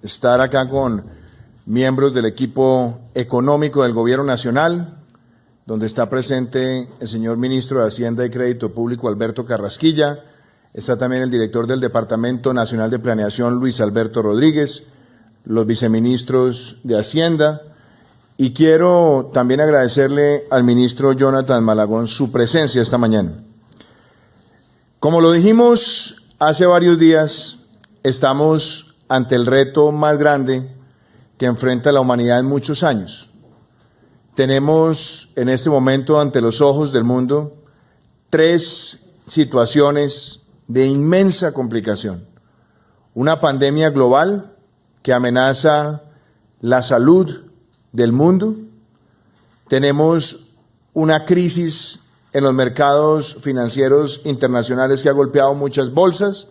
estar acá con miembros del equipo económico del Gobierno Nacional, donde está presente el señor Ministro de Hacienda y Crédito Público, Alberto Carrasquilla. Está también el director del Departamento Nacional de Planeación, Luis Alberto Rodríguez, los viceministros de Hacienda. Y quiero también agradecerle al ministro Jonathan Malagón su presencia esta mañana. Como lo dijimos hace varios días, estamos ante el reto más grande que enfrenta la humanidad en muchos años. Tenemos en este momento ante los ojos del mundo 3 situaciones de inmensa complicación. Una pandemia global que amenaza la salud del mundo. Tenemos una crisis en los mercados financieros internacionales que ha golpeado muchas bolsas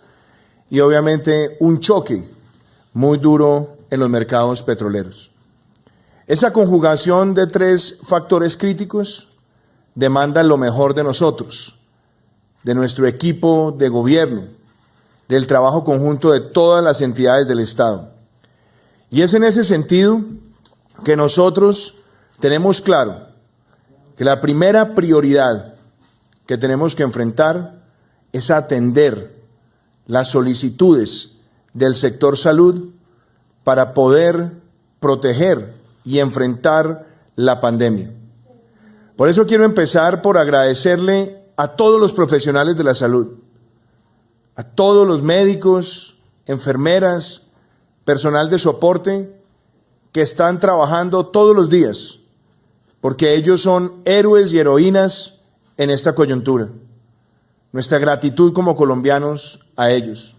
y obviamente un choque muy duro en los mercados petroleros. Esa conjugación de 3 factores críticos demanda lo mejor de nosotros, de nuestro equipo de gobierno, del trabajo conjunto de todas las entidades del Estado. Y es en ese sentido que nosotros tenemos claro que la primera prioridad que tenemos que enfrentar es atender las solicitudes del sector salud para poder proteger y enfrentar la pandemia. Por eso quiero empezar por agradecerle a todos los profesionales de la salud, a todos los médicos, enfermeras, personal de soporte que están trabajando todos los días, porque ellos son héroes y heroínas en esta coyuntura. Nuestra gratitud como colombianos a ellos,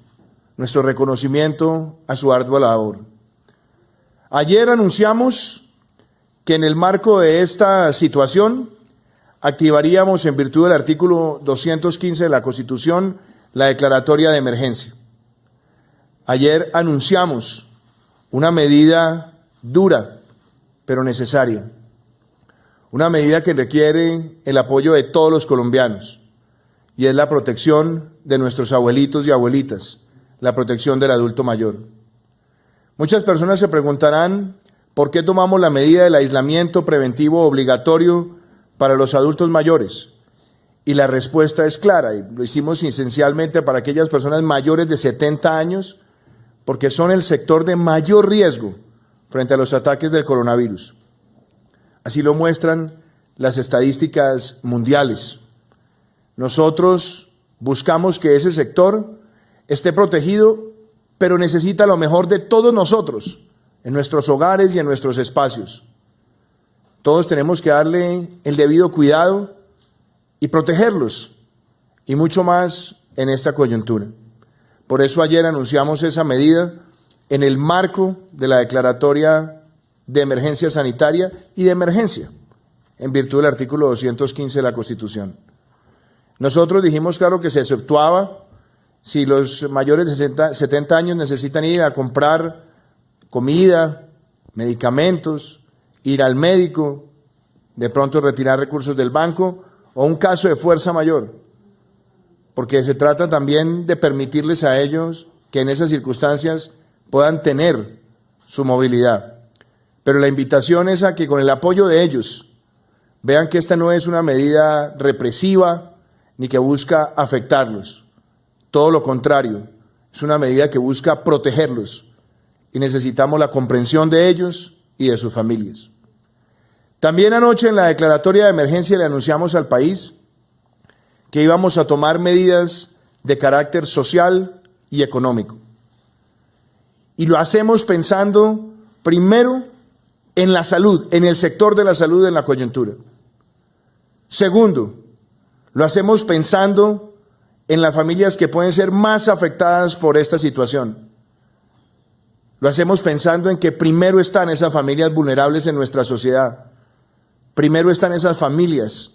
nuestro reconocimiento a su ardua labor. Ayer anunciamos que en el marco de esta situación activaríamos, en virtud del artículo 215 de la Constitución, la declaratoria de emergencia. Ayer anunciamos una medida dura, pero necesaria. Una medida que requiere el apoyo de todos los colombianos, y es la protección de nuestros abuelitos y abuelitas, la protección del adulto mayor. Muchas personas se preguntarán por qué tomamos la medida del aislamiento preventivo obligatorio para los adultos mayores. Y la respuesta es clara, y lo hicimos esencialmente para aquellas personas mayores de 70 años, porque son el sector de mayor riesgo frente a los ataques del coronavirus. Así lo muestran las estadísticas mundiales. Nosotros buscamos que ese sector esté protegido, pero necesita lo mejor de todos nosotros, en nuestros hogares y en nuestros espacios. Todos tenemos que darle el debido cuidado y protegerlos, y mucho más en esta coyuntura. Por eso ayer anunciamos esa medida en el marco de la declaratoria de emergencia sanitaria y de emergencia, en virtud del artículo 215 de la Constitución. Nosotros dijimos claro que se exceptuaba si los mayores de 70 años necesitan ir a comprar comida, medicamentos, ir al médico, de pronto retirar recursos del banco, o un caso de fuerza mayor, porque se trata también de permitirles a ellos que en esas circunstancias puedan tener su movilidad. Pero la invitación es a que con el apoyo de ellos vean que esta no es una medida represiva ni que busca afectarlos. Todo lo contrario, es una medida que busca protegerlos y necesitamos la comprensión de ellos y de sus familias. También anoche en la declaratoria de emergencia le anunciamos al país que íbamos a tomar medidas de carácter social y económico. Y lo hacemos pensando primero en la salud, en el sector de la salud en la coyuntura. Segundo, lo hacemos pensando en las familias que pueden ser más afectadas por esta situación. Lo hacemos pensando en que primero están esas familias vulnerables en nuestra sociedad. Primero están esas familias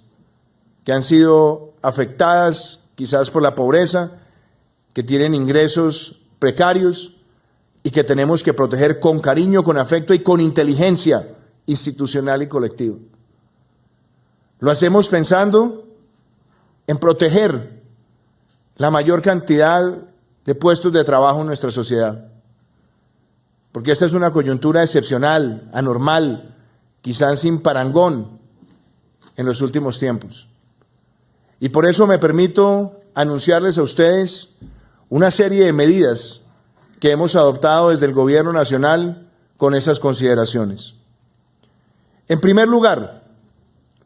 que han sido afectadas quizás por la pobreza, que tienen ingresos precarios y que tenemos que proteger con cariño, con afecto y con inteligencia institucional y colectiva. Lo hacemos pensando en proteger la mayor cantidad de puestos de trabajo en nuestra sociedad. porque esta es una coyuntura excepcional, anormal, quizás sin parangón en los últimos tiempos. Y por eso me permito anunciarles a ustedes una serie de medidas que hemos adoptado desde el Gobierno Nacional con esas consideraciones. En primer lugar,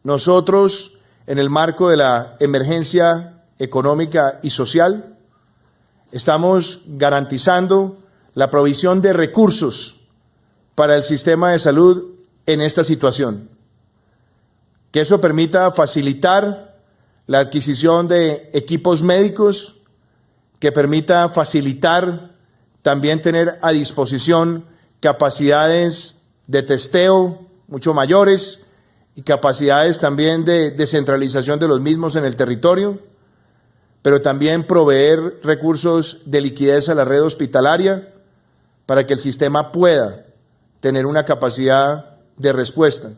nosotros, en el marco de la emergencia económica y social, estamos garantizando la provisión de recursos para el sistema de salud en esta situación. Que eso permita facilitar la adquisición de equipos médicos, que permita facilitar también tener a disposición capacidades de testeo mucho mayores y capacidades también de descentralización de los mismos en el territorio, pero también proveer recursos de liquidez a la red hospitalaria para que el sistema pueda tener una capacidad de respuesta.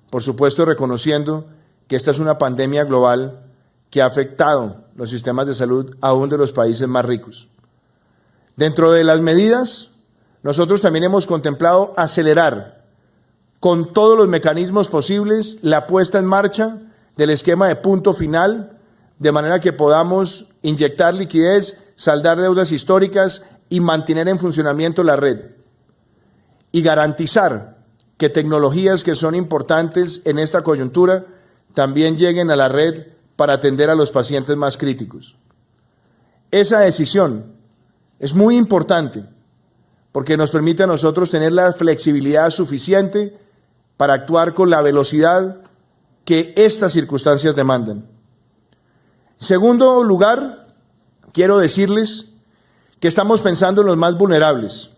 Por supuesto, reconociendo que esta es una pandemia global que ha afectado los sistemas de salud aún de los países más ricos. Dentro de las medidas, nosotros también hemos contemplado acelerar con todos los mecanismos posibles la puesta en marcha del esquema de punto final, de manera que podamos inyectar liquidez, saldar deudas históricas y mantener en funcionamiento la red. Y garantizar que tecnologías que son importantes en esta coyuntura también lleguen a la red para atender a los pacientes más críticos. Esa decisión es muy importante porque nos permite a nosotros tener la flexibilidad suficiente para actuar con la velocidad que estas circunstancias demandan. En segundo lugar, quiero decirles que estamos pensando en los más vulnerables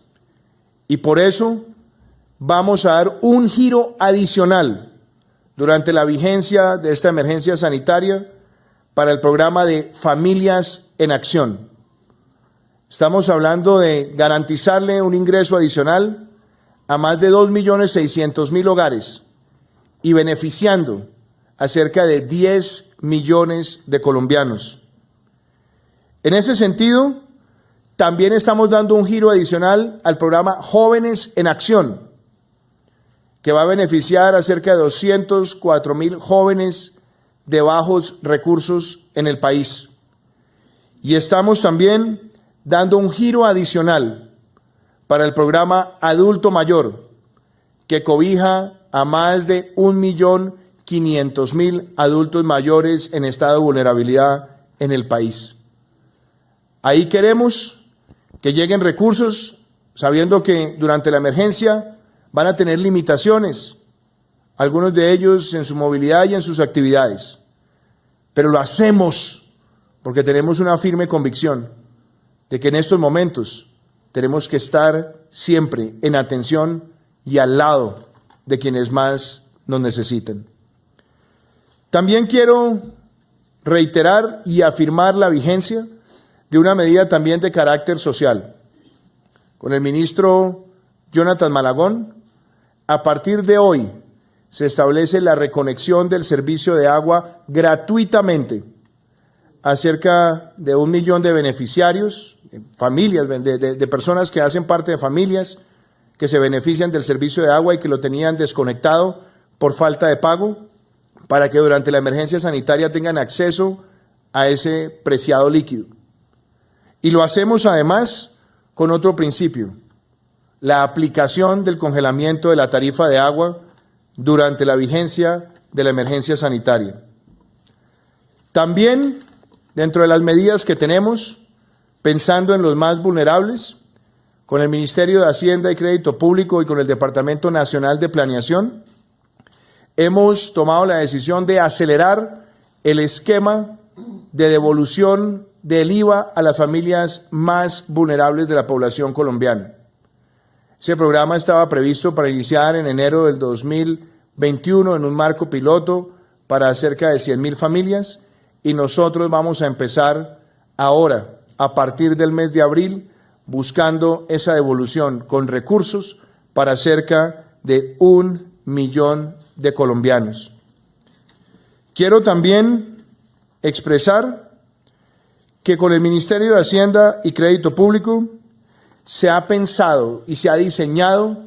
y por eso vamos a dar un giro adicional durante la vigencia de esta emergencia sanitaria para el programa de Familias en Acción. Estamos hablando de garantizarle un ingreso adicional a más de 2.600.000 hogares y beneficiando a cerca de 10 millones de colombianos. En ese sentido, también estamos dando un giro adicional al programa Jóvenes en Acción, que va a beneficiar a cerca de 204.000 jóvenes de bajos recursos en el país. Y estamos también dando un giro adicional para el programa Adulto Mayor, que cobija a más de 1.500.000 adultos mayores en estado de vulnerabilidad en el país. Ahí queremos que lleguen recursos, sabiendo que durante la emergencia van a tener limitaciones, algunos de ellos en su movilidad y en sus actividades, pero lo hacemos porque tenemos una firme convicción de que en estos momentos tenemos que estar siempre en atención y al lado de quienes más nos necesitan. También quiero reiterar y afirmar la vigencia de una medida también de carácter social. Con el ministro Jonathan Malagón, a partir de hoy se establece la reconexión del servicio de agua gratuitamente a cerca de 1 millón de beneficiarios, familias, de personas que hacen parte de familias que se benefician del servicio de agua y que lo tenían desconectado por falta de pago, para que durante la emergencia sanitaria tengan acceso a ese preciado líquido. Y lo hacemos además con otro principio, la aplicación del congelamiento de la tarifa de agua durante la vigencia de la emergencia sanitaria. También, dentro de las medidas que tenemos, pensando en los más vulnerables, con el Ministerio de Hacienda y Crédito Público y con el Departamento Nacional de Planeación, hemos tomado la decisión de acelerar el esquema de devolución del IVA a las familias más vulnerables de la población colombiana. Ese programa estaba previsto para iniciar en enero del 2021 en un marco piloto para cerca de 100.000 familias y nosotros vamos a empezar ahora, a partir del mes de abril, buscando esa devolución con recursos para cerca de 1 millón de colombianos. Quiero también expresar que con el Ministerio de Hacienda y Crédito Público se ha pensado y se ha diseñado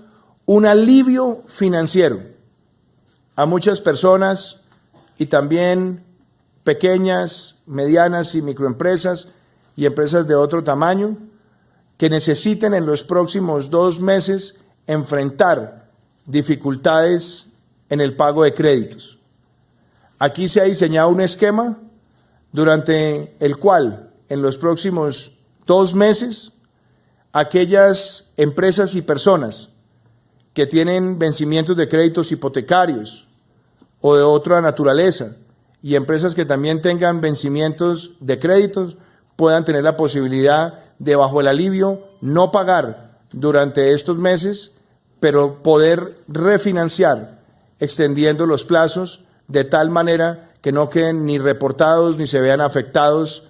un alivio financiero a muchas personas y también pequeñas, medianas y microempresas y empresas de otro tamaño que necesiten en los próximos 2 meses enfrentar dificultades en el pago de créditos. Aquí se ha diseñado un esquema durante el cual en los próximos 2 meses aquellas empresas y personas que tienen vencimientos de créditos hipotecarios o de otra naturaleza y empresas que también tengan vencimientos de créditos puedan tener la posibilidad de, bajo el alivio, no pagar durante estos meses, pero poder refinanciar extendiendo los plazos de tal manera que no queden ni reportados ni se vean afectados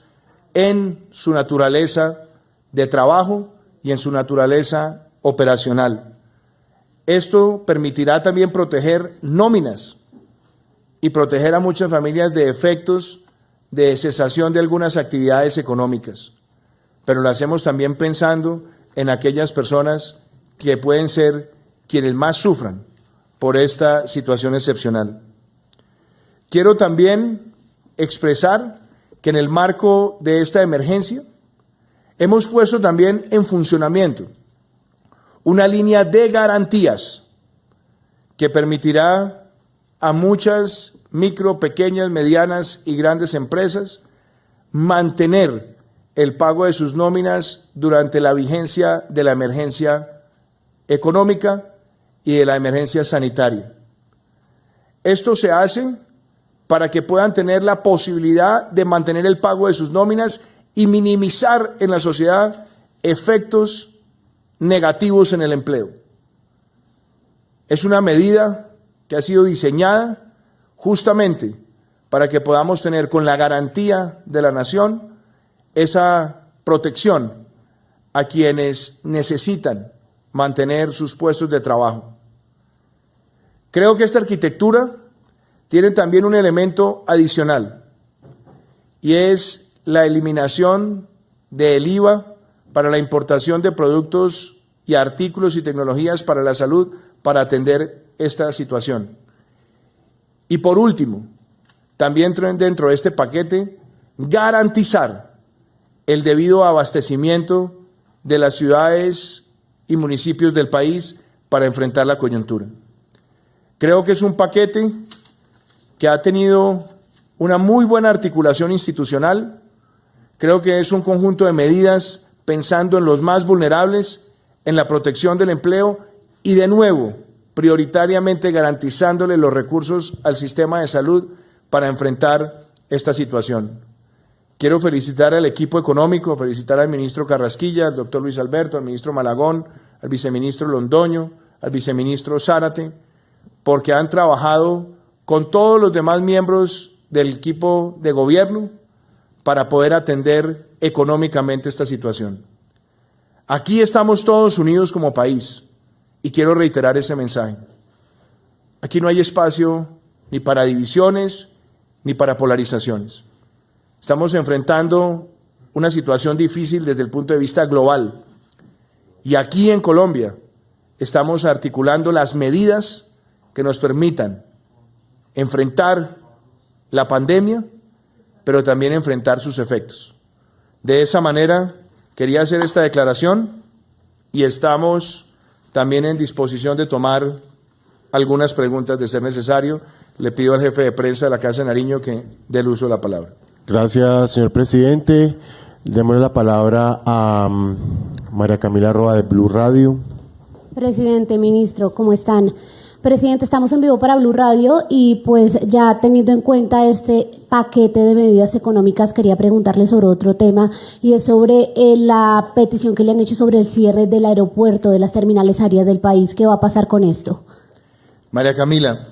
en su naturaleza de trabajo y en su naturaleza operacional. Esto permitirá también proteger nóminas y proteger a muchas familias de efectos de cesación de algunas actividades económicas, pero lo hacemos también pensando en aquellas personas que pueden ser quienes más sufran por esta situación excepcional. Quiero también expresar que en el marco de esta emergencia hemos puesto también en funcionamiento una línea de garantías que permitirá a muchas micro, pequeñas, medianas y grandes empresas mantener el pago de sus nóminas durante la vigencia de la emergencia económica y de la emergencia sanitaria. Esto se hace para que puedan tener la posibilidad de mantener el pago de sus nóminas y minimizar en la sociedad efectos negativos en el empleo. Es una medida que ha sido diseñada justamente para que podamos tener con la garantía de la nación esa protección a quienes necesitan mantener sus puestos de trabajo. Creo que esta arquitectura tiene también un elemento adicional y es la eliminación del IVA para la importación de productos y artículos y tecnologías para la salud para atender esta situación. Y por último, también dentro de este paquete, garantizar el debido abastecimiento de las ciudades y municipios del país para enfrentar la coyuntura. Creo que es un paquete que ha tenido una muy buena articulación institucional. Creo que es un conjunto de medidas pensando en los más vulnerables, en la protección del empleo y, de nuevo, prioritariamente garantizándole los recursos al sistema de salud para enfrentar esta situación. Quiero felicitar al equipo económico, felicitar al ministro Carrasquilla, al doctor Luis Alberto, al ministro Malagón, al viceministro Londoño, al viceministro Zárate, porque han trabajado con todos los demás miembros del equipo de gobierno para poder atender económicamente esta situación. Aquí estamos todos unidos como país y quiero reiterar ese mensaje. Aquí no hay espacio ni para divisiones ni para polarizaciones. Estamos enfrentando una situación difícil desde el punto de vista global y aquí en Colombia estamos articulando las medidas que nos permitan enfrentar la pandemia, pero también enfrentar sus efectos. De esa manera, quería hacer esta declaración y estamos también en disposición de tomar algunas preguntas de ser necesario. Le pido al jefe de prensa de la Casa de Nariño que dé el uso de la palabra. Gracias, señor presidente. Démosle la palabra a María Camila Roa de Blue Radio. Presidente, ministro, ¿cómo están? Presidente, estamos en vivo para Blue Radio y pues ya teniendo en cuenta este paquete de medidas económicas, quería preguntarle sobre otro tema y es sobre la petición que le han hecho sobre el cierre del aeropuerto, de las terminales aéreas del país. ¿Qué va a pasar con esto? María Camila,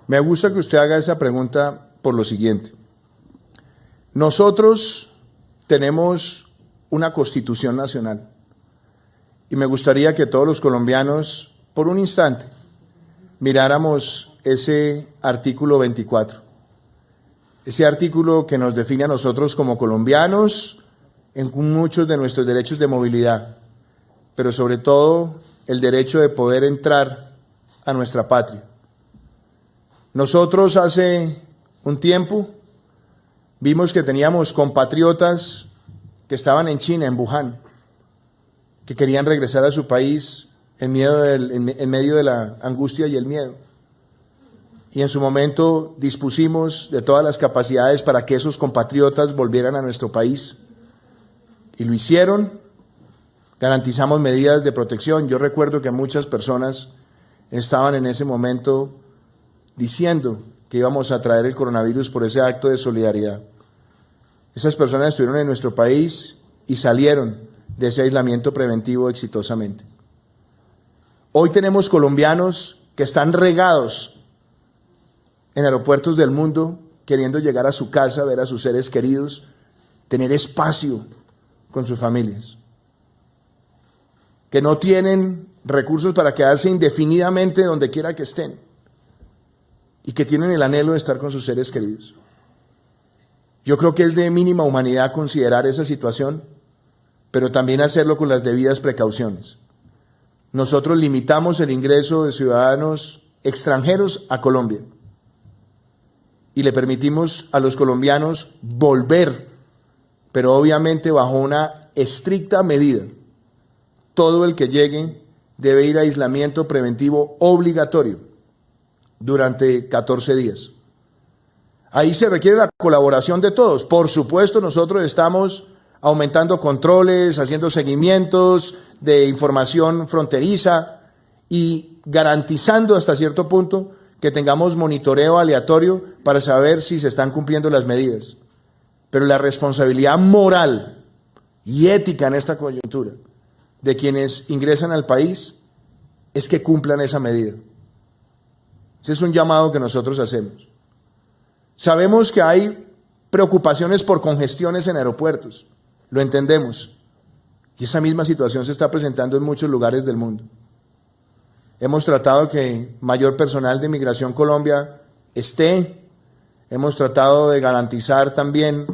me gusta que usted haga esa pregunta por lo siguiente. Nosotros tenemos una Constitución nacional y me gustaría que todos los colombianos, por un instante, miráramos ese artículo 24, ese artículo que nos define a nosotros como colombianos en muchos de nuestros derechos de movilidad, pero sobre todo el derecho de poder entrar a nuestra patria. Nosotros hace un tiempo vimos que teníamos compatriotas que estaban en China, en Wuhan, que querían regresar a su país en medio de la angustia y el miedo. Y en su momento dispusimos de todas las capacidades para que esos compatriotas volvieran a nuestro país. Y lo hicieron, garantizamos medidas de protección. Yo recuerdo que muchas personas estaban en ese momento diciendo que íbamos a traer el coronavirus por ese acto de solidaridad. Esas personas estuvieron en nuestro país y salieron de ese aislamiento preventivo exitosamente. Hoy tenemos colombianos que están regados en aeropuertos del mundo queriendo llegar a su casa, ver a sus seres queridos, tener espacio con sus familias, que no tienen recursos para quedarse indefinidamente donde quiera que estén y que tienen el anhelo de estar con sus seres queridos. Yo creo que es de mínima humanidad considerar esa situación, pero también hacerlo con las debidas precauciones. Nosotros limitamos el ingreso de ciudadanos extranjeros a Colombia y le permitimos a los colombianos volver, pero obviamente bajo una estricta medida. Todo el que llegue debe ir a aislamiento preventivo obligatorio durante 14 días. Ahí se requiere la colaboración de todos. Por supuesto, nosotros estamos aumentando controles, haciendo seguimientos de información fronteriza y garantizando hasta cierto punto que tengamos monitoreo aleatorio para saber si se están cumpliendo las medidas. Pero la responsabilidad moral y ética en esta coyuntura de quienes ingresan al país es que cumplan esa medida. Ese es un llamado que nosotros hacemos. Sabemos que hay preocupaciones por congestiones en aeropuertos, lo entendemos, y esa misma situación se está presentando en muchos lugares del mundo. Hemos tratado que mayor personal de Migración Colombia esté, hemos tratado de garantizar también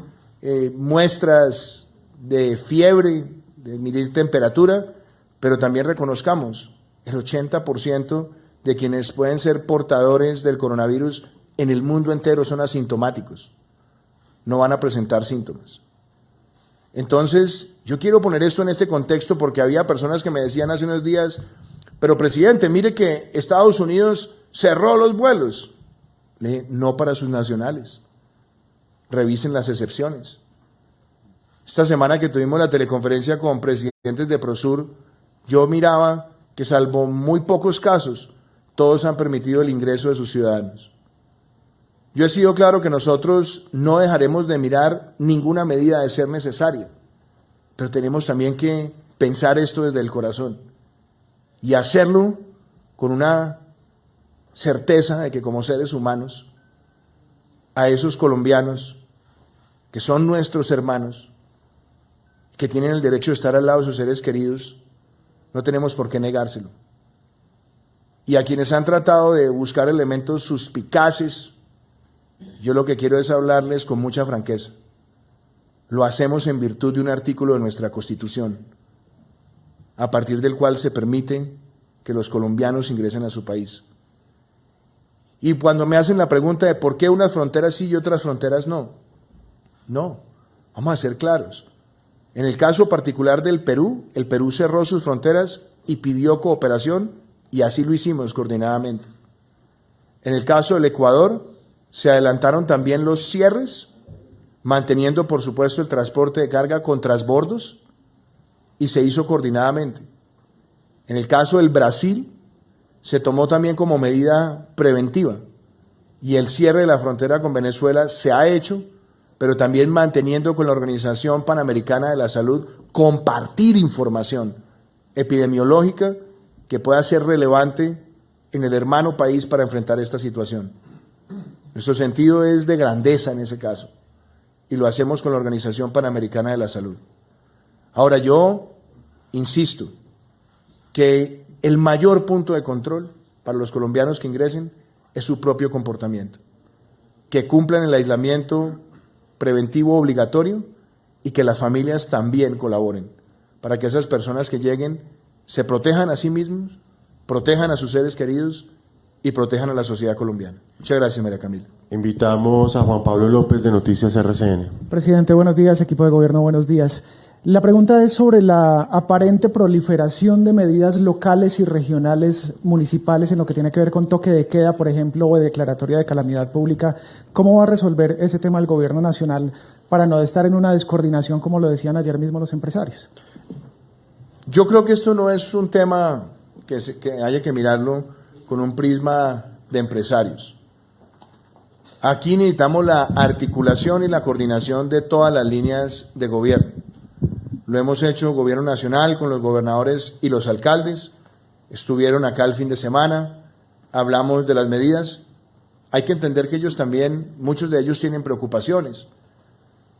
muestras de fiebre, de medir temperatura, pero también reconozcamos el 80% de quienes pueden ser portadores del coronavirus en el mundo entero son asintomáticos, no van a presentar síntomas. Entonces, yo quiero poner esto en este contexto porque había personas que me decían hace unos días, pero presidente, mire que Estados Unidos cerró los vuelos. Le dije, no para sus nacionales, revisen las excepciones. Esta semana que tuvimos la teleconferencia con presidentes de Prosur, yo miraba que salvo muy pocos casos, todos han permitido el ingreso de sus ciudadanos. Yo he sido claro que nosotros no dejaremos de mirar ninguna medida de ser necesaria, pero tenemos también que pensar esto desde el corazón y hacerlo con una certeza de que como seres humanos, a esos colombianos que son nuestros hermanos, que tienen el derecho de estar al lado de sus seres queridos, no tenemos por qué negárselo. Y a quienes han tratado de buscar elementos suspicaces, yo lo que quiero es hablarles con mucha franqueza. Lo hacemos en virtud de un artículo de nuestra Constitución, a partir del cual se permite que los colombianos ingresen a su país. Y cuando me hacen la pregunta de por qué unas fronteras sí y otras fronteras no, vamos a ser claros. En el caso particular del Perú, el Perú cerró sus fronteras y pidió cooperación y así lo hicimos coordinadamente. En el caso del Ecuador, se adelantaron también los cierres, manteniendo por supuesto el transporte de carga con transbordos y se hizo coordinadamente. En el caso del Brasil, se tomó también como medida preventiva y el cierre de la frontera con Venezuela se ha hecho, pero también manteniendo con la Organización Panamericana de la Salud compartir información epidemiológica que pueda ser relevante en el hermano país para enfrentar esta situación. Nuestro sentido es de grandeza en ese caso y lo hacemos con la Organización Panamericana de la Salud. Ahora yo insisto que el mayor punto de control para los colombianos que ingresen es su propio comportamiento, que cumplan el aislamiento preventivo obligatorio y que las familias también colaboren para que esas personas que lleguen se protejan a sí mismos, protejan a sus seres queridos y protejan a la sociedad colombiana. Muchas gracias, María Camila. Invitamos a Juan Pablo López de Noticias RCN. Presidente, buenos días. Equipo de gobierno, buenos días. La pregunta es sobre la aparente proliferación de medidas locales y regionales municipales en lo que tiene que ver con toque de queda, por ejemplo, o declaratoria de calamidad pública. ¿Cómo va a resolver ese tema el gobierno nacional para no estar en una descoordinación, como lo decían ayer mismo los empresarios? Yo creo que esto no es un tema que haya que mirarlo con un prisma de empresarios. Aquí necesitamos la articulación y la coordinación de todas las líneas de gobierno. Lo hemos hecho gobierno nacional con los gobernadores y los alcaldes. Estuvieron acá el fin de semana, hablamos de las medidas. Hay que entender que ellos también, muchos de ellos tienen preocupaciones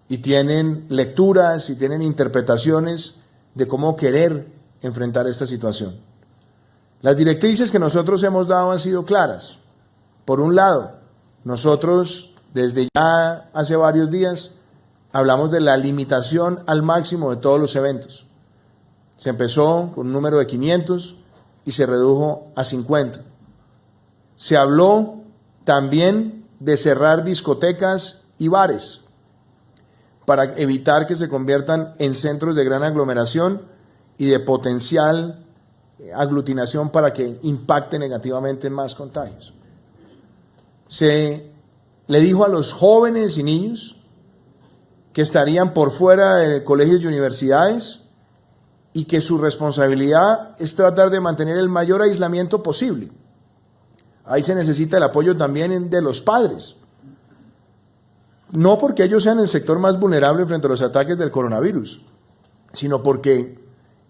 y tienen lecturas y tienen interpretaciones de cómo querer enfrentar esta situación. Las directrices que nosotros hemos dado han sido claras. Por un lado, nosotros desde ya hace varios días hablamos de la limitación al máximo de todos los eventos. Se empezó con un número de 500 y se redujo a 50. Se habló también de cerrar discotecas y bares para evitar que se conviertan en centros de gran aglomeración y de potencial aglutinación para que impacte negativamente en más contagios. Se le dijo a los jóvenes y niños que estarían por fuera de colegios y universidades y que su responsabilidad es tratar de mantener el mayor aislamiento posible. Ahí se necesita el apoyo también de los padres. No porque ellos sean el sector más vulnerable frente a los ataques del coronavirus, sino porque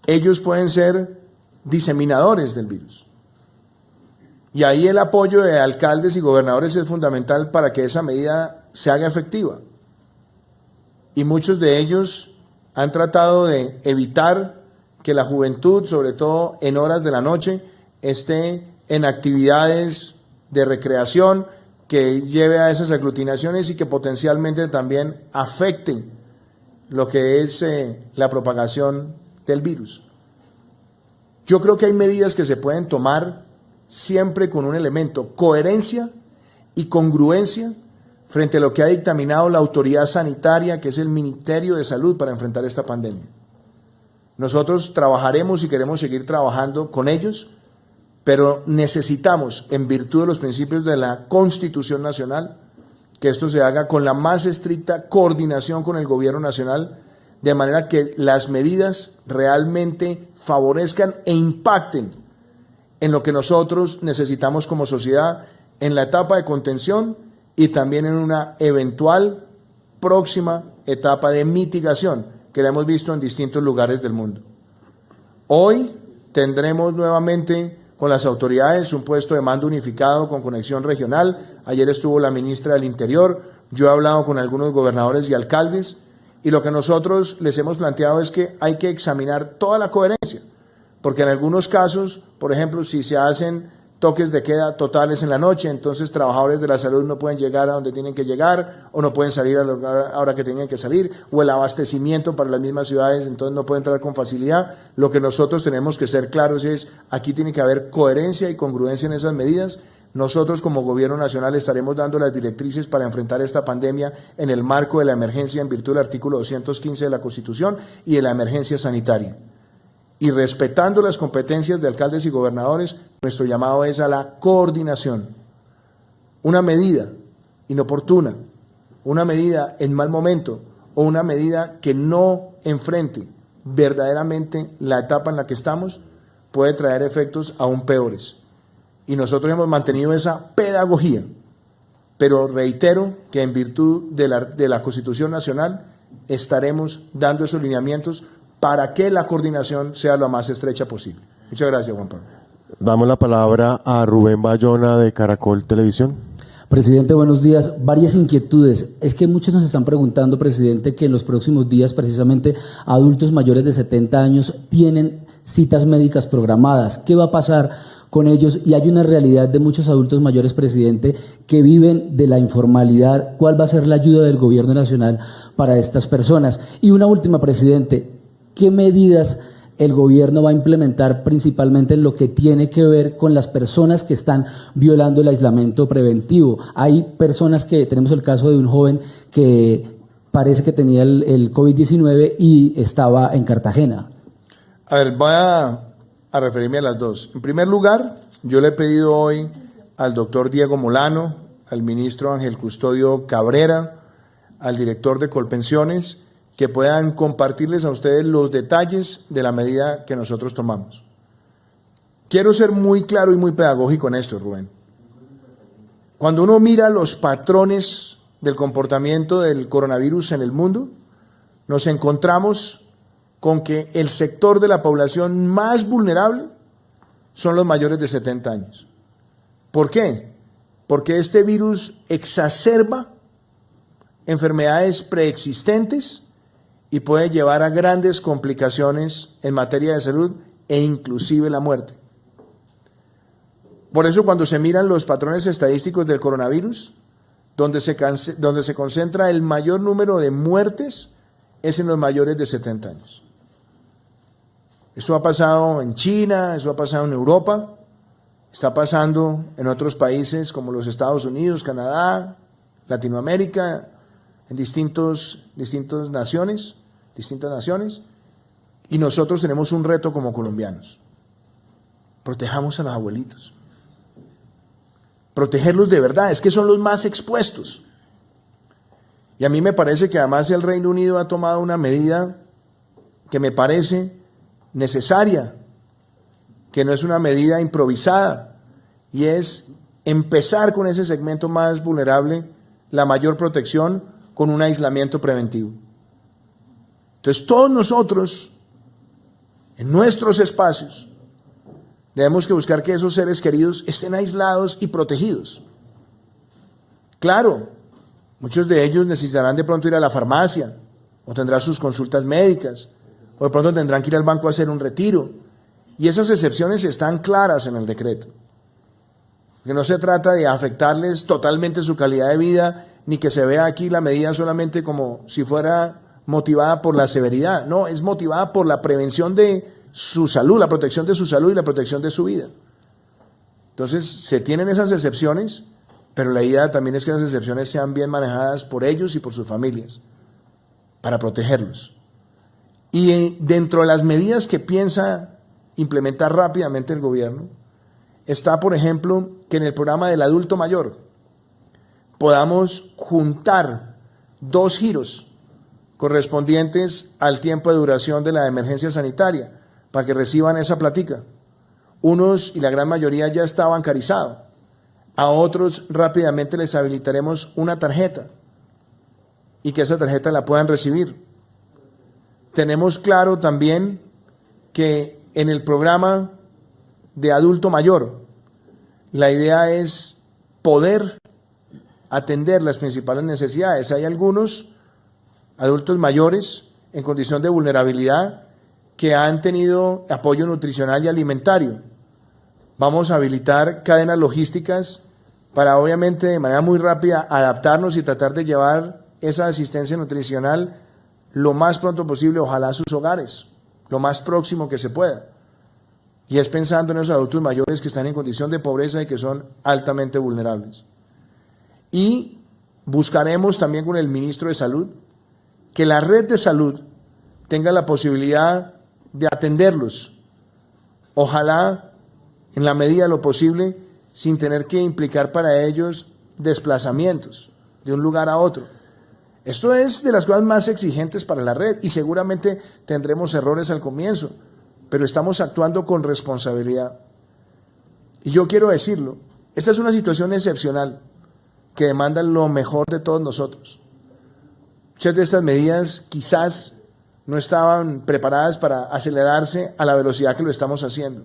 ellos pueden ser diseminadores del virus. Y ahí el apoyo de alcaldes y gobernadores es fundamental para que esa medida se haga efectiva. Y muchos de ellos han tratado de evitar que la juventud, sobre todo en horas de la noche, esté en actividades de recreación que lleve a esas aglutinaciones y que potencialmente también afecten lo que es la propagación del virus. Yo creo que hay medidas que se pueden tomar siempre con un elemento, coherencia y congruencia frente a lo que ha dictaminado la autoridad sanitaria, que es el Ministerio de Salud, para enfrentar esta pandemia. Nosotros trabajaremos y queremos seguir trabajando con ellos, pero necesitamos, en virtud de los principios de la Constitución Nacional, que esto se haga con la más estricta coordinación con el Gobierno Nacional, de manera que las medidas realmente favorezcan e impacten en lo que nosotros necesitamos como sociedad en la etapa de contención y también en una eventual próxima etapa de mitigación que la hemos visto en distintos lugares del mundo. Hoy tendremos nuevamente con las autoridades un puesto de mando unificado con conexión regional. Ayer estuvo la ministra del Interior, yo he hablado con algunos gobernadores y alcaldes y lo que nosotros les hemos planteado es que hay que examinar toda la coherencia, porque en algunos casos, por ejemplo, si se hacen toques de queda totales en la noche, entonces trabajadores de la salud no pueden llegar a donde tienen que llegar o no pueden salir a la hora que tengan que salir, o el abastecimiento para las mismas ciudades, entonces no pueden entrar con facilidad. Lo que nosotros tenemos que ser claros es, aquí tiene que haber coherencia y congruencia en esas medidas. Nosotros como Gobierno Nacional estaremos dando las directrices para enfrentar esta pandemia en el marco de la emergencia en virtud del artículo 215 de la Constitución y de la emergencia sanitaria. Y respetando las competencias de alcaldes y gobernadores, nuestro llamado es a la coordinación. Una medida inoportuna, una medida en mal momento o una medida que no enfrente verdaderamente la etapa en la que estamos puede traer efectos aún peores. Y nosotros hemos mantenido esa pedagogía, pero reitero que en virtud de la Constitución Nacional estaremos dando esos lineamientos para que la coordinación sea lo más estrecha posible. Muchas gracias, Juan Pablo. Damos la palabra a Rubén Bayona de Caracol Televisión. Presidente, buenos días. Varias inquietudes. Es que muchos nos están preguntando, presidente, que en los próximos días precisamente adultos mayores de 70 años tienen citas médicas programadas. ¿Qué va a pasar con ellos? Y hay una realidad de muchos adultos mayores, presidente, que viven de la informalidad. ¿Cuál va a ser la ayuda del Gobierno Nacional para estas personas? Y una última, presidente. ¿Qué medidas el gobierno va a implementar principalmente en lo que tiene que ver con las personas que están violando el aislamiento preventivo. Hay personas que, tenemos el caso de un joven que parece que tenía el COVID-19 y estaba en Cartagena. A ver, voy a referirme a las dos. En primer lugar, yo le he pedido hoy al doctor Diego Molano, al ministro Ángel Custodio Cabrera, al director de Colpensiones, que puedan compartirles a ustedes los detalles de la medida que nosotros tomamos. Quiero ser muy claro y muy pedagógico en esto, Rubén. Cuando uno mira los patrones del comportamiento del coronavirus en el mundo, nos encontramos con que el sector de la población más vulnerable son los mayores de 70 años. ¿Por qué? Porque este virus exacerba enfermedades preexistentes y puede llevar a grandes complicaciones en materia de salud e inclusive la muerte. Por eso cuando se miran los patrones estadísticos del coronavirus, donde se concentra el mayor número de muertes es en los mayores de 70 años. Esto ha pasado en China, esto ha pasado en Europa, está pasando en otros países como los Estados Unidos, Canadá, Latinoamérica, en distintas naciones, y nosotros tenemos un reto como colombianos. Protejamos a los abuelitos. Protegerlos de verdad, es que son los más expuestos. Y a mí me parece que además el Reino Unido ha tomado una medida que me parece necesaria, que no es una medida improvisada, y es empezar con ese segmento más vulnerable la mayor protección con un aislamiento preventivo. Entonces todos nosotros, en nuestros espacios, debemos que buscar que esos seres queridos estén aislados y protegidos. Claro, muchos de ellos necesitarán de pronto ir a la farmacia, o tendrán sus consultas médicas, o de pronto tendrán que ir al banco a hacer un retiro. Y esas excepciones están claras en el decreto. Que no se trata de afectarles totalmente su calidad de vida, ni que se vea aquí la medida solamente como si fuera motivada por la severidad. No, es motivada por la prevención de su salud, la protección de su salud y la protección de su vida. Entonces, se tienen esas excepciones, pero la idea también es que esas excepciones sean bien manejadas por ellos y por sus familias, para protegerlos. Y dentro de las medidas que piensa implementar rápidamente el gobierno, está, por ejemplo, que en el programa del adulto mayor podamos juntar 2 giros correspondientes al tiempo de duración de la emergencia sanitaria, para que reciban esa platica. Unos, y la gran mayoría, ya está bancarizado. A otros rápidamente les habilitaremos una tarjeta y que esa tarjeta la puedan recibir. Tenemos claro también que en el programa de adulto mayor, la idea es poder atender las principales necesidades. Hay algunos adultos mayores en condición de vulnerabilidad que han tenido apoyo nutricional y alimentario. Vamos a habilitar cadenas logísticas para, obviamente, de manera muy rápida, adaptarnos y tratar de llevar esa asistencia nutricional lo más pronto posible, ojalá a sus hogares, lo más próximo que se pueda. Y es pensando en esos adultos mayores que están en condición de pobreza y que son altamente vulnerables. Y buscaremos también con el ministro de Salud que la red de salud tenga la posibilidad de atenderlos, ojalá en la medida de lo posible, sin tener que implicar para ellos desplazamientos de un lugar a otro. Esto es de las cosas más exigentes para la red y seguramente tendremos errores al comienzo, pero estamos actuando con responsabilidad. Y yo quiero decirlo, esta es una situación excepcional que demanda lo mejor de todos nosotros. Muchas de estas medidas quizás no estaban preparadas para acelerarse a la velocidad que lo estamos haciendo,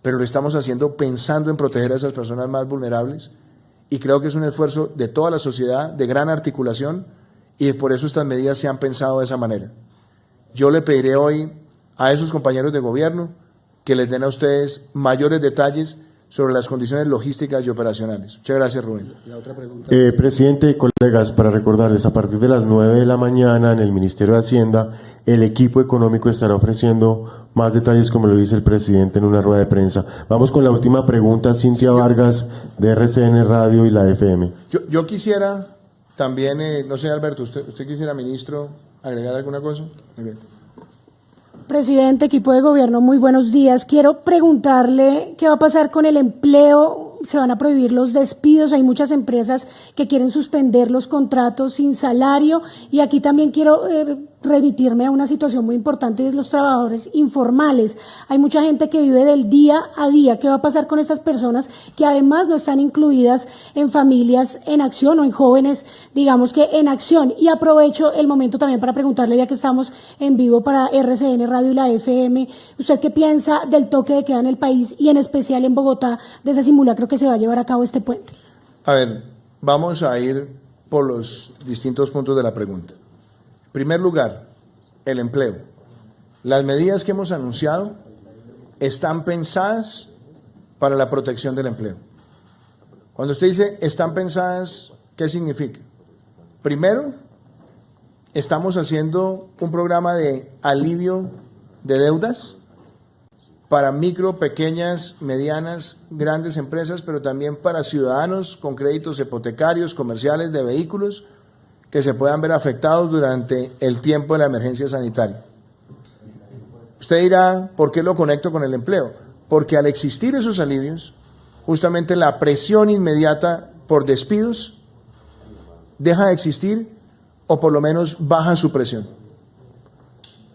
pero lo estamos haciendo pensando en proteger a esas personas más vulnerables, y creo que es un esfuerzo de toda la sociedad, de gran articulación, y por eso estas medidas se han pensado de esa manera. Yo le pediré hoy a esos compañeros de gobierno que les den a ustedes mayores detalles sobre las condiciones logísticas y operacionales. Muchas gracias, Rubén. Presidente, colegas, para recordarles, a partir de las 9 de la mañana en el Ministerio de Hacienda, el equipo económico estará ofreciendo más detalles, como lo dice el presidente en una rueda de prensa. Vamos con la última pregunta, Cintia Vargas, de RCN Radio y la FM. Yo quisiera también, no sé, Alberto, ¿usted quisiera, ministro, agregar alguna cosa? Muy bien. Presidente, equipo de gobierno, muy buenos días. Quiero preguntarle qué va a pasar con el empleo. Se van a prohibir los despidos. Hay muchas empresas que quieren suspender los contratos sin salario. Y aquí también quiero remitirme a una situación muy importante de los trabajadores informales. Hay mucha gente que vive del día a día. ¿Qué va a pasar con estas personas que además no están incluidas en familias en acción o en jóvenes, digamos que en acción? Y aprovecho el momento también para preguntarle, ya que estamos en vivo para RCN Radio y la FM, ¿usted qué piensa del toque de queda en el país y en especial en Bogotá, de ese simulacro que se va a llevar a cabo este puente? A ver, vamos a ir por los distintos puntos de la pregunta. En primer lugar, el empleo. Las medidas que hemos anunciado están pensadas para la protección del empleo. Cuando usted dice están pensadas, ¿qué significa? Primero, estamos haciendo un programa de alivio de deudas para micro, pequeñas, medianas, grandes empresas, pero también para ciudadanos con créditos hipotecarios, comerciales, de vehículos, que se puedan ver afectados durante el tiempo de la emergencia sanitaria. Usted dirá, ¿por qué lo conecto con el empleo? Porque al existir esos alivios, justamente la presión inmediata por despidos deja de existir o por lo menos baja su presión.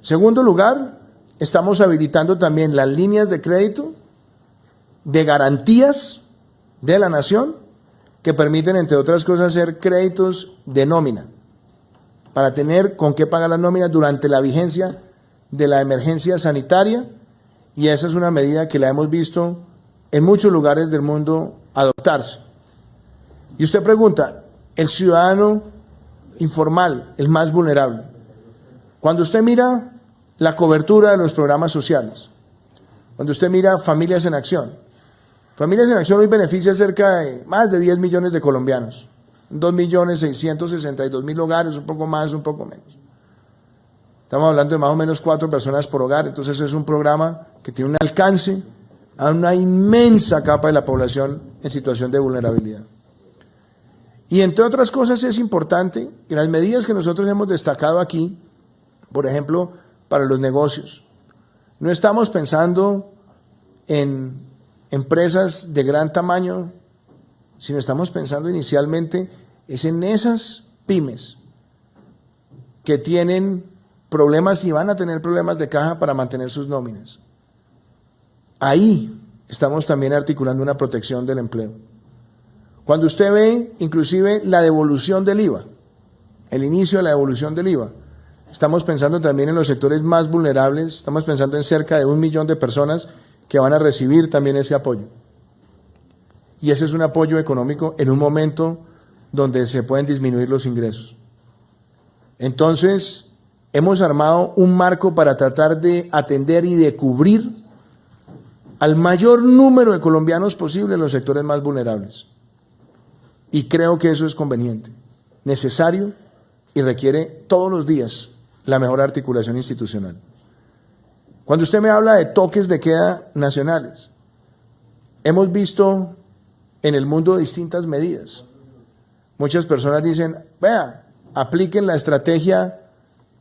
Segundo lugar, estamos habilitando también las líneas de crédito de garantías de la nación que permiten, entre otras cosas, hacer créditos de nómina para tener con qué pagar las nóminas durante la vigencia de la emergencia sanitaria, y esa es una medida que la hemos visto en muchos lugares del mundo adoptarse. Y usted pregunta, el ciudadano informal, el más vulnerable. Cuando usted mira la cobertura de los programas sociales, cuando usted mira Familias en Acción, Familias en Acción hoy beneficia cerca de más de 10 millones de colombianos, 2.662.000 hogares, un poco más, un poco menos. Estamos hablando de más o menos 4 personas por hogar, entonces es un programa que tiene un alcance a una inmensa capa de la población en situación de vulnerabilidad. Y entre otras cosas es importante que las medidas que nosotros hemos destacado aquí, por ejemplo, para los negocios, no estamos pensando en empresas de gran tamaño, sino estamos pensando inicialmente es en esas pymes que tienen problemas y van a tener problemas de caja para mantener sus nóminas. Ahí estamos también articulando una protección del empleo. Cuando usted ve inclusive la devolución del IVA, el inicio de la devolución del IVA, estamos pensando también en los sectores más vulnerables, estamos pensando en cerca de 1 millón de personas que van a recibir también ese apoyo. Y ese es un apoyo económico en un momento donde se pueden disminuir los ingresos. Entonces, hemos armado un marco para tratar de atender y de cubrir al mayor número de colombianos posible en los sectores más vulnerables. Y creo que eso es conveniente, necesario y requiere todos los días la mejor articulación institucional. Cuando usted me habla de toques de queda nacionales, hemos visto en el mundo distintas medidas. Muchas personas dicen, vea, apliquen la estrategia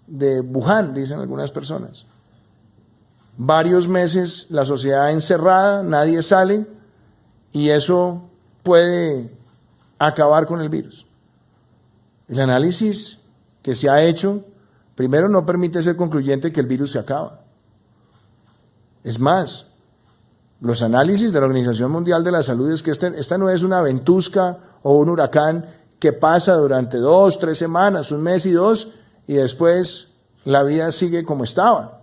de Wuhan, dicen algunas personas. Varios meses la sociedad encerrada, nadie sale, y eso puede acabar con el virus. El análisis que se ha hecho, primero, no permite ser concluyente que el virus se acaba. Es más, los análisis de la Organización Mundial de la Salud es que esta no es una ventusca o un huracán que pasa durante 2, 3 semanas, 1 mes y 2, y después la vida sigue como estaba.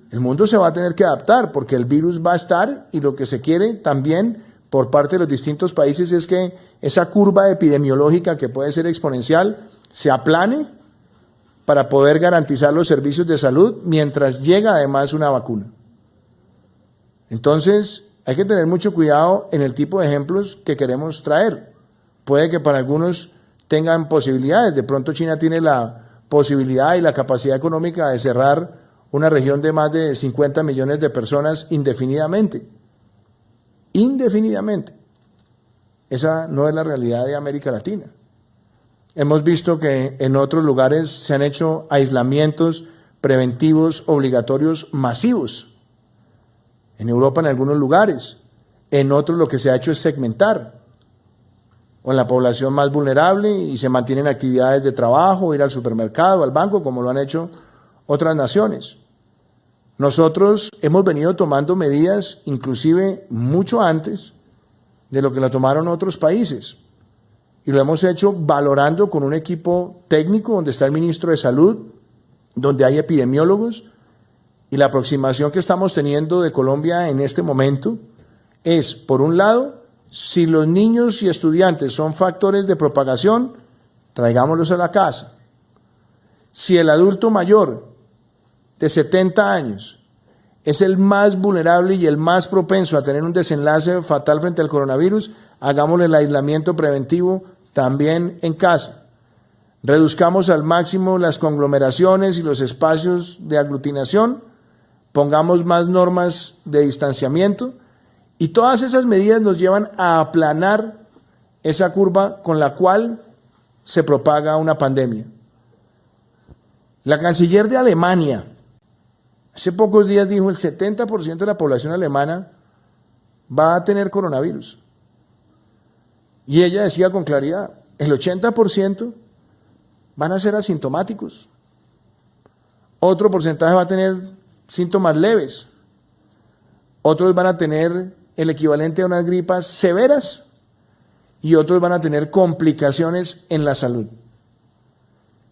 El mundo se va a tener que adaptar porque el virus va a estar, y lo que se quiere también por parte de los distintos países es que esa curva epidemiológica, que puede ser exponencial, se aplane para poder garantizar los servicios de salud mientras llega además una vacuna. Entonces, hay que tener mucho cuidado en el tipo de ejemplos que queremos traer. Puede que para algunos tengan posibilidades. De pronto China tiene la posibilidad y la capacidad económica de cerrar una región de más de 50 millones de personas indefinidamente. Indefinidamente. Esa no es la realidad de América Latina. Hemos visto que en otros lugares se han hecho aislamientos preventivos obligatorios masivos. En Europa en algunos lugares. En otros lo que se ha hecho es segmentar. Con la población más vulnerable y se mantienen actividades de trabajo, ir al supermercado, al banco, como lo han hecho otras naciones. Nosotros hemos venido tomando medidas inclusive mucho antes de lo que lo tomaron otros países. Y lo hemos hecho valorando con un equipo técnico donde está el ministro de Salud, donde hay epidemiólogos, y la aproximación que estamos teniendo de Colombia en este momento es, por un lado, si los niños y estudiantes son factores de propagación, traigámoslos a la casa. Si el adulto mayor de 70 años es el más vulnerable y el más propenso a tener un desenlace fatal frente al coronavirus, hagámosle el aislamiento preventivo también en casa. Reduzcamos al máximo las conglomeraciones y los espacios de aglutinación, pongamos más normas de distanciamiento y todas esas medidas nos llevan a aplanar esa curva con la cual se propaga una pandemia. La canciller de Alemania hace pocos días dijo el 70% de la población alemana va a tener coronavirus. Y ella decía con claridad, el 80% van a ser asintomáticos. Otro porcentaje va a tener síntomas leves. Otros van a tener el equivalente a unas gripas severas y otros van a tener complicaciones en la salud.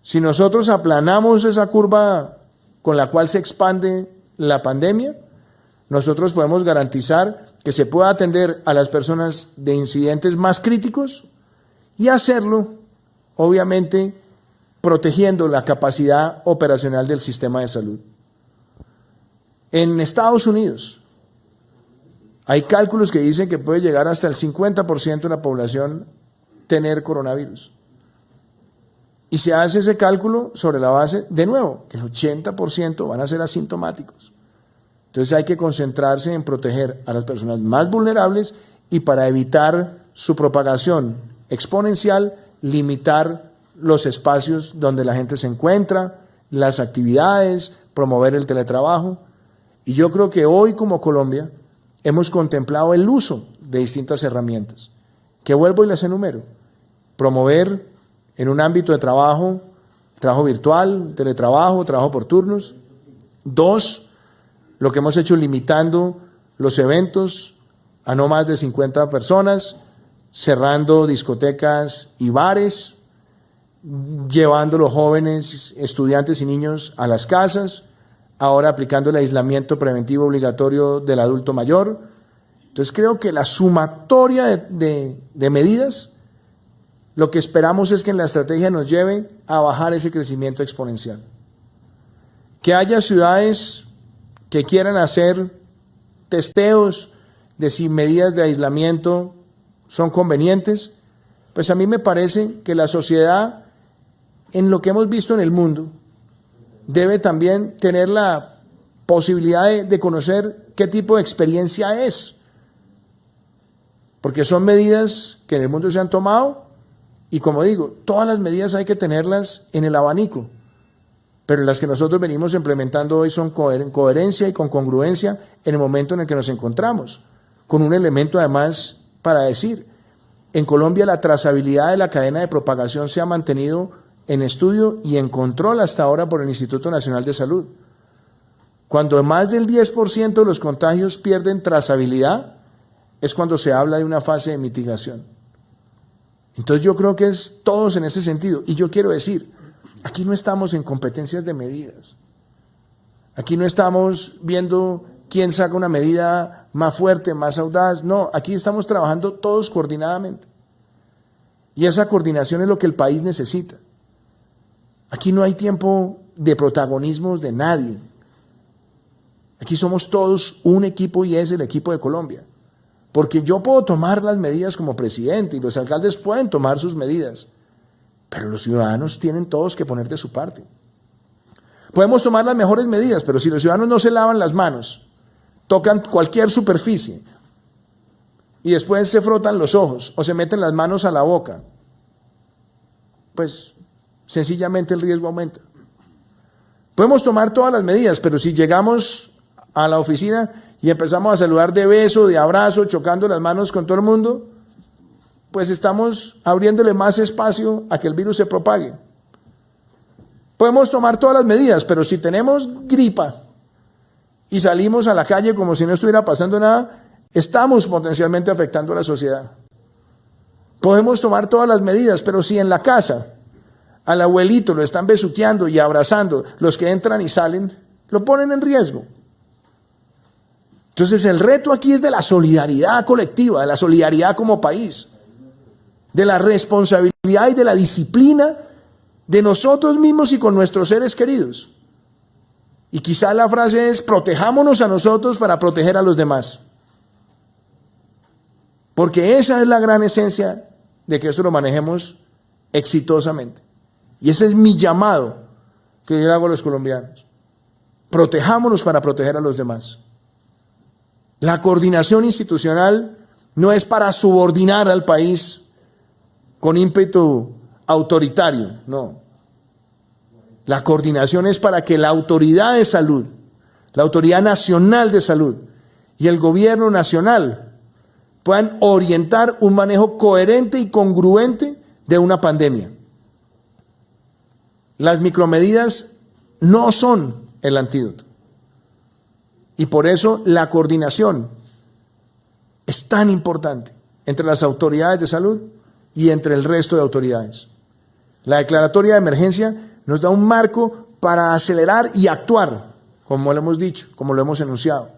Si nosotros aplanamos esa curva con la cual se expande la pandemia, nosotros podemos garantizar que se pueda atender a las personas de incidentes más críticos y hacerlo, obviamente, protegiendo la capacidad operacional del sistema de salud. En Estados Unidos hay cálculos que dicen que puede llegar hasta el 50% de la población tener coronavirus. Y se hace ese cálculo sobre la base, de nuevo, que el 80% van a ser asintomáticos. Entonces hay que concentrarse en proteger a las personas más vulnerables y para evitar su propagación exponencial, limitar los espacios donde la gente se encuentra, las actividades, promover el teletrabajo. Y yo creo que hoy como Colombia hemos contemplado el uso de distintas herramientas, que vuelvo y las enumero. Promover en un ámbito de trabajo, trabajo virtual, teletrabajo, trabajo por turnos. 2, lo que hemos hecho limitando los eventos a no más de 50 personas, cerrando discotecas y bares, llevando a los jóvenes, estudiantes y niños a las casas, ahora aplicando el aislamiento preventivo obligatorio del adulto mayor. Entonces creo que la sumatoria de medidas, lo que esperamos es que en la estrategia nos lleve a bajar ese crecimiento exponencial. Que haya ciudades que quieran hacer testeos de si medidas de aislamiento son convenientes, pues a mí me parece que la sociedad, en lo que hemos visto en el mundo, debe también tener la posibilidad de conocer qué tipo de experiencia es. Porque son medidas que en el mundo se han tomado y, como digo, todas las medidas hay que tenerlas en el abanico. Pero las que nosotros venimos implementando hoy son en coherencia y con congruencia en el momento en el que nos encontramos. Con un elemento además para decir, en Colombia la trazabilidad de la cadena de propagación se ha mantenido en estudio y en control hasta ahora por el Instituto Nacional de Salud. Cuando más del 10% de los contagios pierden trazabilidad, es cuando se habla de una fase de mitigación. Entonces yo creo que es todos en ese sentido. Y yo quiero decir, aquí no estamos en competencias de medidas. Aquí no estamos viendo quién saca una medida más fuerte, más audaz. No, aquí estamos trabajando todos coordinadamente. Y esa coordinación es lo que el país necesita. Aquí no hay tiempo de protagonismos de nadie. Aquí somos todos un equipo y es el equipo de Colombia. Porque yo puedo tomar las medidas como presidente y los alcaldes pueden tomar sus medidas, pero los ciudadanos tienen todos que poner de su parte. Podemos tomar las mejores medidas, pero si los ciudadanos no se lavan las manos, tocan cualquier superficie y después se frotan los ojos o se meten las manos a la boca, pues sencillamente el riesgo aumenta. Podemos tomar todas las medidas, pero si llegamos a la oficina y empezamos a saludar de beso, de abrazo, chocando las manos con todo el mundo, pues estamos abriéndole más espacio a que el virus se propague. Podemos tomar todas las medidas, pero si tenemos gripa y salimos a la calle como si no estuviera pasando nada, estamos potencialmente afectando a la sociedad. Podemos tomar todas las medidas, pero si en la casa al abuelito lo están besuqueando y abrazando, los que entran y salen, lo ponen en riesgo. Entonces el reto aquí es de la solidaridad colectiva, de la solidaridad como país, de la responsabilidad y de la disciplina de nosotros mismos y con nuestros seres queridos. Y quizá la frase es: protejámonos a nosotros para proteger a los demás. Porque esa es la gran esencia de que esto lo manejemos exitosamente. Y ese es mi llamado que yo hago a los colombianos. Protejámonos para proteger a los demás. La coordinación institucional no es para subordinar al país con ímpetu autoritario, no. La coordinación es para que la autoridad de salud, la autoridad nacional de salud y el gobierno nacional puedan orientar un manejo coherente y congruente de una pandemia. Las micromedidas no son el antídoto. Y por eso la coordinación es tan importante entre las autoridades de salud y entre el resto de autoridades. La declaratoria de emergencia nos da un marco para acelerar y actuar, como lo hemos dicho, como lo hemos enunciado.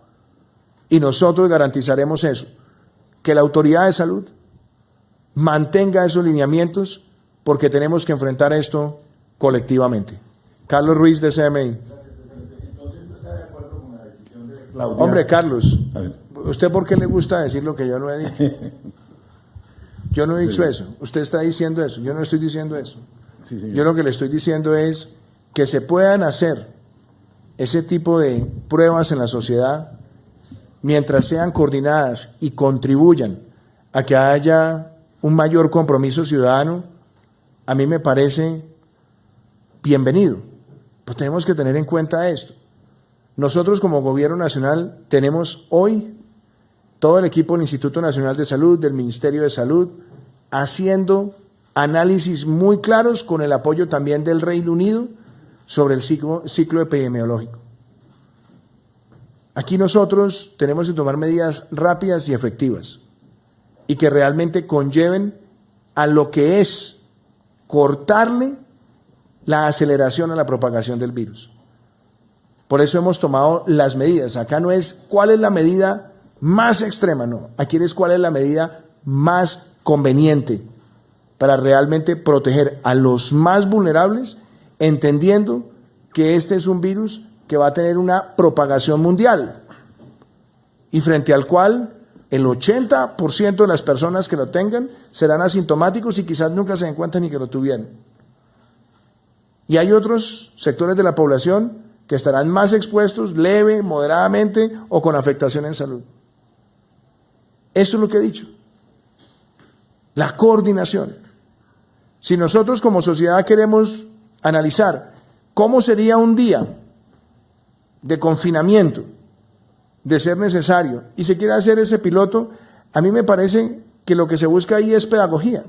Y nosotros garantizaremos eso, que la autoridad de salud mantenga esos lineamientos, porque tenemos que enfrentar esto colectivamente. Carlos Ruiz, de CMI. Hombre, Carlos, ¿usted por qué le gusta decir lo que yo no he dicho? Yo no he dicho eso. Usted está diciendo eso. Yo no estoy diciendo eso. Sí, señor. Yo lo que le estoy diciendo es que se puedan hacer ese tipo de pruebas en la sociedad mientras sean coordinadas y contribuyan a que haya un mayor compromiso ciudadano. A mí me parece bienvenido. Pero tenemos que tener en cuenta esto. Nosotros como Gobierno Nacional tenemos hoy todo el equipo del Instituto Nacional de Salud, del Ministerio de Salud, haciendo análisis muy claros con el apoyo también del Reino Unido sobre el ciclo epidemiológico. Aquí nosotros tenemos que tomar medidas rápidas y efectivas y que realmente conlleven a lo que es cortarle la aceleración a la propagación del virus. Por eso hemos tomado las medidas. Acá no es cuál es la medida más extrema, no. Aquí es cuál es la medida más conveniente para realmente proteger a los más vulnerables, entendiendo que este es un virus que va a tener una propagación mundial y frente al cual el 80% de las personas que lo tengan serán asintomáticos y quizás nunca se den cuenta ni que lo tuvieron. Y hay otros sectores de la población que estarán más expuestos, leve, moderadamente o con afectación en salud. Eso es lo que he dicho. La coordinación. Si nosotros como sociedad queremos analizar cómo sería un día de confinamiento, de ser necesario, y se quiere hacer ese piloto, a mí me parece que lo que se busca ahí es pedagogía.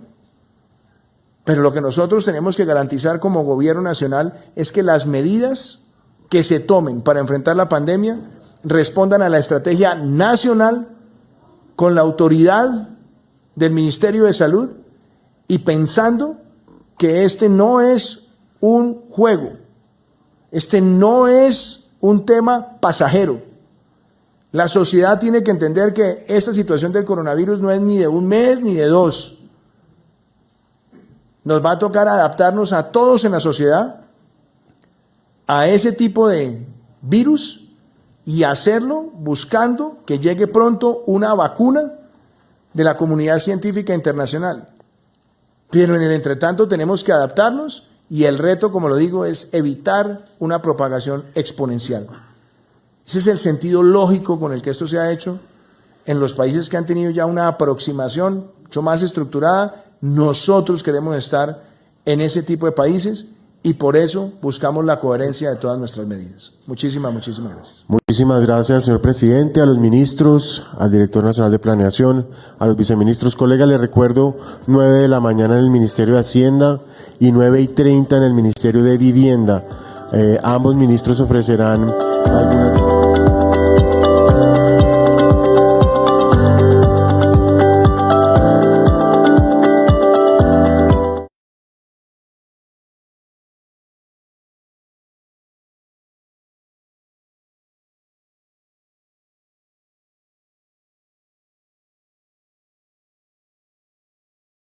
Pero lo que nosotros tenemos que garantizar como Gobierno Nacional es que las medidas que se tomen para enfrentar la pandemia respondan a la estrategia nacional con la autoridad del Ministerio de Salud y pensando que este no es un juego, este no es un tema pasajero. La sociedad tiene que entender que esta situación del coronavirus no es ni de un mes ni de dos. Nos va a tocar adaptarnos a todos en la sociedad a ese tipo de virus y hacerlo buscando que llegue pronto una vacuna de la comunidad científica internacional. Pero en el entretanto tenemos que adaptarnos y el reto, como lo digo, es evitar una propagación exponencial. Ese es el sentido lógico con el que esto se ha hecho en los países que han tenido ya una aproximación mucho más estructurada. Nosotros queremos estar en ese tipo de países y por eso buscamos la coherencia de todas nuestras medidas. Muchísimas gracias. Muchísimas gracias, señor presidente, a los ministros, al director nacional de planeación, a los viceministros. Colega, les recuerdo 9 de la mañana en el Ministerio de Hacienda y 9:30 en el Ministerio de Vivienda. Ambos ministros ofrecerán algunas